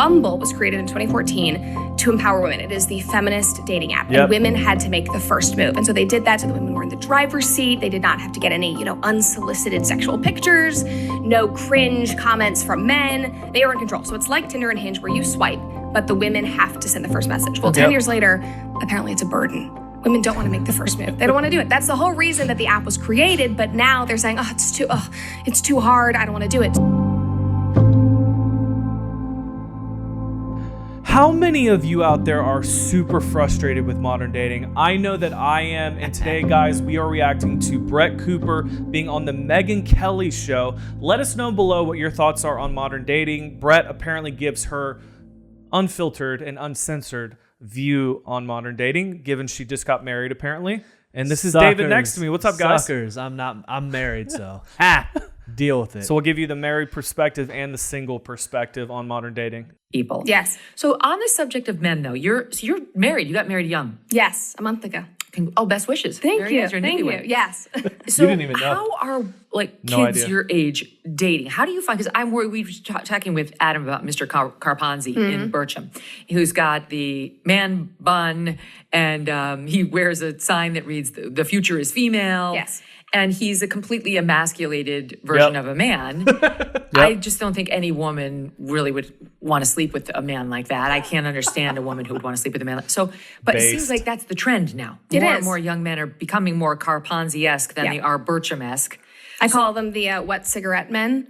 Bumble was created in 2014 to empower women. It is the feminist dating app. Yep. And women had to make the first move. And so they did that so the women were in the driver's seat. They did not have to get any, unsolicited sexual pictures, no cringe comments from men. They were in control. So it's like Tinder and Hinge where you swipe, but the women have to send the first message. Well, 10 years later, apparently it's a burden. Women don't want to make the first move. They don't want to do it. That's the whole reason that the app was created. But now they're saying, it's too hard. I don't want to do it. How many of you out there are super frustrated with modern dating? I know that I am. And today, guys, we are reacting to Brett Cooper being on the Megyn Kelly show. Let us know below what your thoughts are on modern dating. Brett apparently gives her unfiltered and uncensored view on modern dating, given she just got married apparently. And this is David next to me. What's up, guys? Suckers. I'm married, so deal with it. So we'll give you the married perspective and the single perspective on modern dating. People. Yes. So on the subject of men, though, you're married. You got married young. Yes, a month ago. Oh, best wishes. Thank Very you. nice. You're Thank you. newlywed. Yes. So You didn't even know. How are No kids idea. your age dating? How do you find? Because I'm worried. We were talking with Adam about Mr. Carponzi in Bircham, who's got the man bun and he wears a sign that reads "The future is female." Yes. And he's a completely emasculated version of a man. I just don't think any woman really would want to sleep with a man like that. I can't understand a woman who would want to sleep with a man like so. But it seems like that's the trend now. It More is. and more young men are becoming more Carponzi-esque than Yeah. they are Bircham-esque. I call them the wet cigarette men.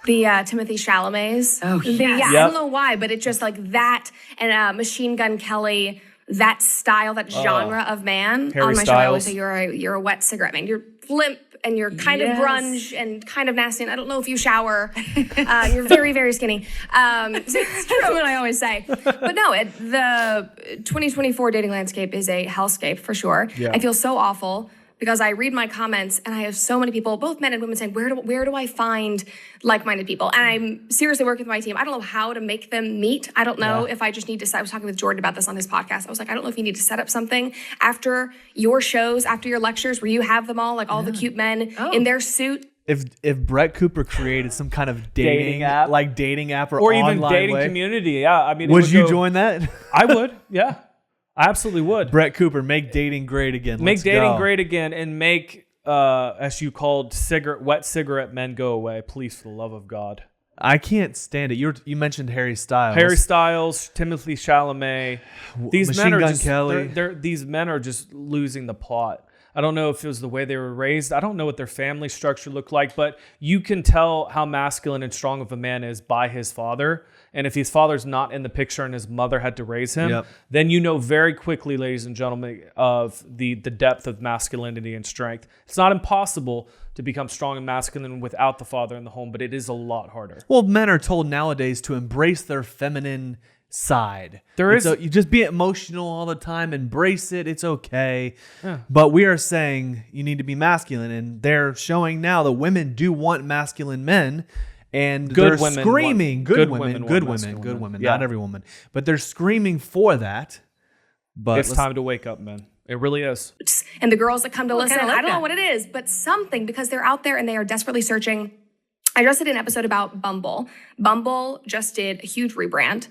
The Timothy Chalamets. Oh, yes. Yeah, Yep. I don't know why, but it's just like that and Machine Gun Kelly, that style, that genre of man. Harry on my show, I always Styles. say you're a wet cigarette man. You're limp and you're kind Yes. of grunge and kind of nasty. And I don't know if you shower. You're very, very skinny. It's true, what I always say. But no, the 2024 dating landscape is a hellscape for sure. Yeah. I feel so awful because I read my comments and I have so many people, both men and women, saying, where do I find like-minded people? And I'm seriously working with my team. I don't know how to make them meet. I don't know if I just need to, I was talking with Jordan about this on his podcast. I was like, I don't know if you need to set up something after your shows, after your lectures, where you have them all, like all the cute men in their suit. If Brett Cooper created some kind of dating app. like dating app Or even online dating way, community. Yeah, I mean, it would you go- join that? I would. Yeah, I absolutely would. Brett Cooper, make dating great again. Make Let's dating go. great again and make, as you called, wet cigarette men go away. Please, for the love of God. I can't stand it. You mentioned Harry Styles. Harry Styles, Timothy Chalamet. These Machine men are Gun just Kelly. these men are just losing the plot. I don't know if it was the way they were raised. I don't know what their family structure looked like, but you can tell how masculine and strong of a man is by his father. And if his father's not in the picture and his mother had to raise him, then you know very quickly, ladies and gentlemen, of the depth of masculinity and strength. It's not impossible to become strong and masculine without the father in the home, but it is a lot harder. Well, men are told nowadays to embrace their feminine side. You you just be emotional all the time, embrace it, it's okay. But we are saying you need to be masculine, and they're showing now that women do want masculine men, and Good they're women screaming want- good good women, women good want women, masculine good men. women, Yeah. not every woman, but they're screaming for that. But It's time to wake up, men. It really is. And the girls that come to listen, kinda like I don't know that. what it is, but something, because they're out there and they are desperately searching. I just did an episode about Bumble. Bumble just did a huge rebrand.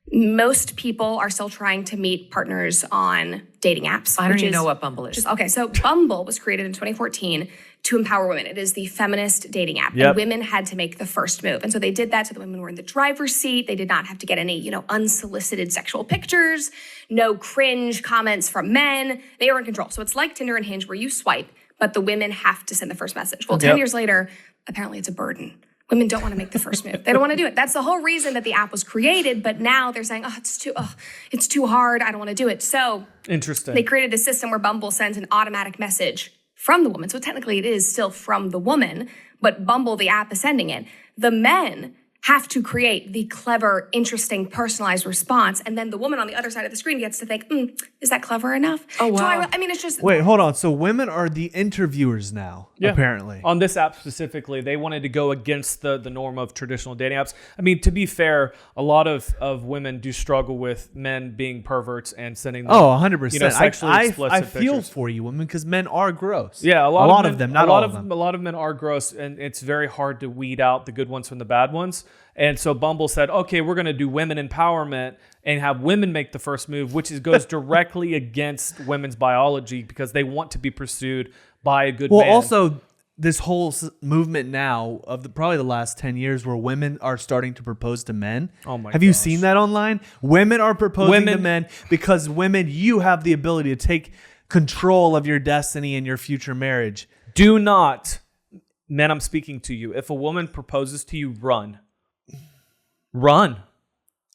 Most people are still trying to meet partners on dating apps. I don't which even is know what Bumble is. Okay, so Bumble was created in 2014 to empower women. It is the feminist dating app. Yep. And women had to make the first move. And so they did that so the women were in the driver's seat. They did not have to get any, unsolicited sexual pictures, no cringe comments from men. They were in control. So it's like Tinder and Hinge where you swipe, but the women have to send the first message. Well, 10 years later, apparently it's a burden. Women don't want to make the first move. They don't want to do it. That's the whole reason that the app was created. But now they're saying, it's too hard. I don't want to do it. So Interesting. they created this system where Bumble sends an automatic message from the woman. So technically it is still from the woman, but Bumble, the app, is sending it. The men have to create the clever, interesting, personalized response. And then the woman on the other side of the screen gets to think, is that clever enough? Oh, wow. So I mean, it's just... wait, hold on. So women are the interviewers now, apparently. On this app specifically, they wanted to go against the norm of traditional dating apps. I mean, to be fair, a lot of women do struggle with men being perverts and sending them, 100%. sexually explicit I feel pictures. for you, women, because men are gross. Yeah, a lot of them, not a lot all of them. A lot of men are gross, and it's very hard to weed out the good ones from the bad ones. And so Bumble said, okay, we're going to do women empowerment and have women make the first move, which goes directly against women's biology because they want to be pursued by a good man. Well, also this whole movement now of probably the last 10 years where women are starting to propose to men. Oh my Have you gosh. seen that online? Women are proposing to men because women, you have the ability to take control of your destiny and your future marriage. Do not, men, I'm speaking to you. If a woman proposes to you, run. Run.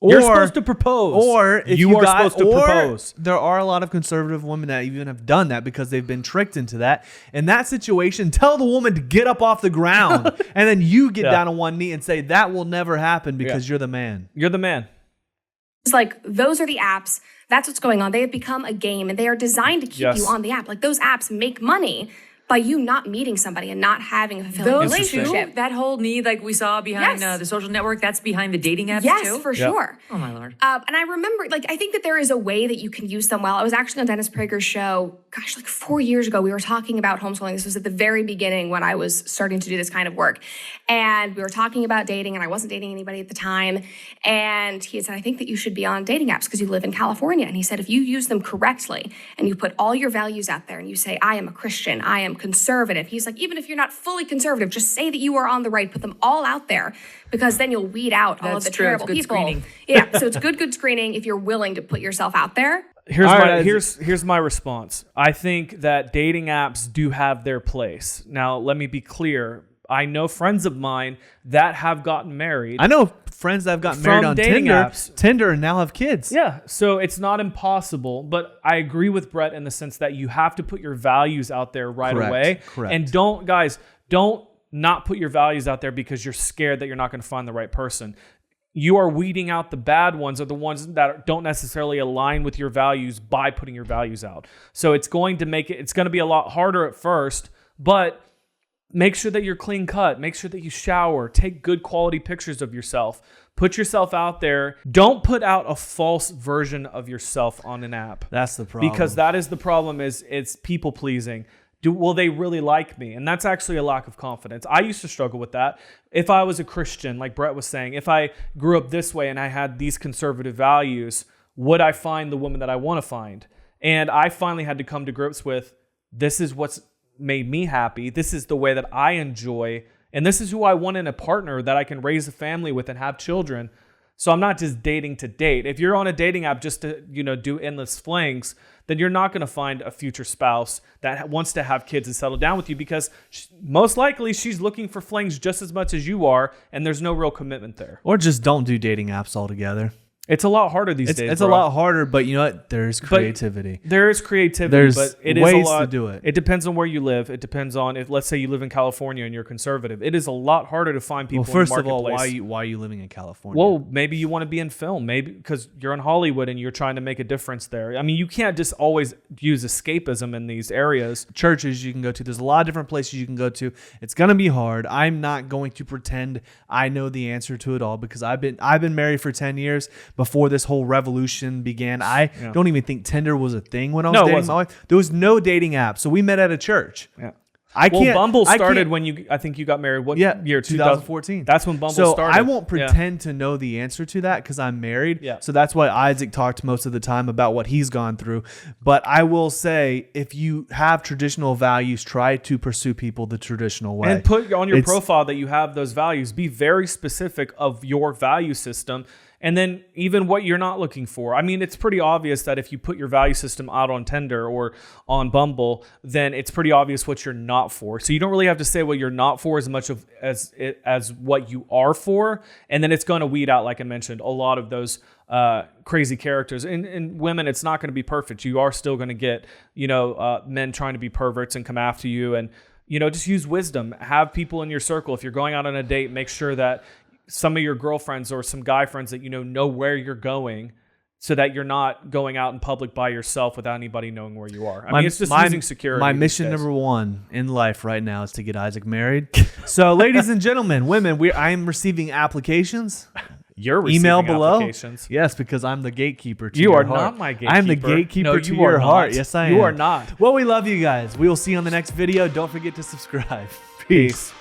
You're supposed to propose. Or if you are supposed to propose. There are a lot of conservative women that even have done that because they've been tricked into that. In that situation, tell the woman to get up off the ground. And then you get down on one knee and say, that will never happen because you're the man. You're the man. It's like, those are the apps. That's what's going on. They have become a game, and they are designed to keep you on the app. Like, those apps make money by you not meeting somebody and not having a fulfilling relationship. That whole need, like we saw behind the social network, that's behind the dating apps too? Yes, for sure. Oh, my Lord. And I remember, like, I think that there is a way that you can use them well. I was actually on Dennis Prager's show, gosh, like 4 years ago. We were talking about homeschooling. This was at the very beginning when I was starting to do this kind of work. And we were talking about dating, and I wasn't dating anybody at the time. And he had said, I think that you should be on dating apps because you live in California. And he said, if you use them correctly and you put all your values out there and you say, I am a Christian, I am conservative. He's like, even if you're not fully conservative, just say that you are on the right, put them all out there, because then you'll weed out all of the terrible people. Screening. Yeah, so it's good screening if you're willing to put yourself out there. Here's my response. I think that dating apps do have their place. Now, let me be clear. I know friends of mine that have gotten married. I know friends that have gotten married on Tinder and now have kids. Yeah, so it's not impossible, but I agree with Brett in the sense that you have to put your values out there right away. Correct. And don't not put your values out there because you're scared that you're not going to find the right person. You are weeding out the bad ones or the ones that don't necessarily align with your values by putting your values out. So it's going to be a lot harder at first, but make sure that you're clean cut. Make sure that you shower. Take good quality pictures of yourself. Put yourself out there. Don't put out a false version of yourself on an app. That's the problem. Because that is the problem, is it's people pleasing. Will they really like me? And that's actually a lack of confidence. I used to struggle with that. If I was a Christian, like Brett was saying, if I grew up this way and I had these conservative values, would I find the woman that I want to find? And I finally had to come to grips with, this is what's made me happy. This is the way that I enjoy. And this is who I want in a partner that I can raise a family with and have children. So I'm not just dating to date. If you're on a dating app just to, do endless flings, then you're not going to find a future spouse that wants to have kids and settle down with you, because most likely she's looking for flings just as much as you are, and there's no real commitment there. Or just don't do dating apps altogether. It's a lot harder these days. It's a lot harder, but you know what? There's creativity. There is creativity, but it is a lot. To do it. It depends on where you live. It depends on if, let's say, you live in California and you're conservative. It is a lot harder to find people. Well, first in the of all, marketplace. why are you living in California? Well, maybe you want to be in film, maybe because you're in Hollywood and you're trying to make a difference there. I mean, you can't just always use escapism in these areas. Churches you can go to. There's a lot of different places you can go to. It's gonna be hard. I'm not going to pretend I know the answer to it all, because I've been married for 10 years before this whole revolution began. I don't even think Tinder was a thing when I was dating my wife. There was no dating app, so we met at a church. Yeah. Bumble started when I think you got married. What year? 2014. That's when Bumble started. I won't pretend to know the answer to that because I'm married. Yeah. So that's why Isaac talked most of the time about what he's gone through. But I will say, if you have traditional values, try to pursue people the traditional way. And put on your profile that you have those values. Be very specific of your value system. And then even what you're not looking for. I mean, it's pretty obvious that if you put your value system out on Tinder or on Bumble, then it's pretty obvious what you're not for. So you don't really have to say what you're not for as much as what you are for. And then it's going to weed out, like I mentioned, a lot of those crazy characters. And women, it's not going to be perfect. You are still going to get, men trying to be perverts and come after you. And, just use wisdom. Have people in your circle. If you're going out on a date, make sure that some of your girlfriends or some guy friends that know where you're going, so that you're not going out in public by yourself without anybody knowing where you are. I mean, it's just using security. My mission number one in life right now is to get Isaac married. So, ladies and gentlemen, women, I am receiving applications. You're receiving email below. Applications. Yes, because I'm the gatekeeper to you your are heart. not my gatekeeper. I'm the gatekeeper to your heart. Yes, I am. You are not. Well, we love you guys. We will see you on the next video. Don't forget to subscribe. Peace.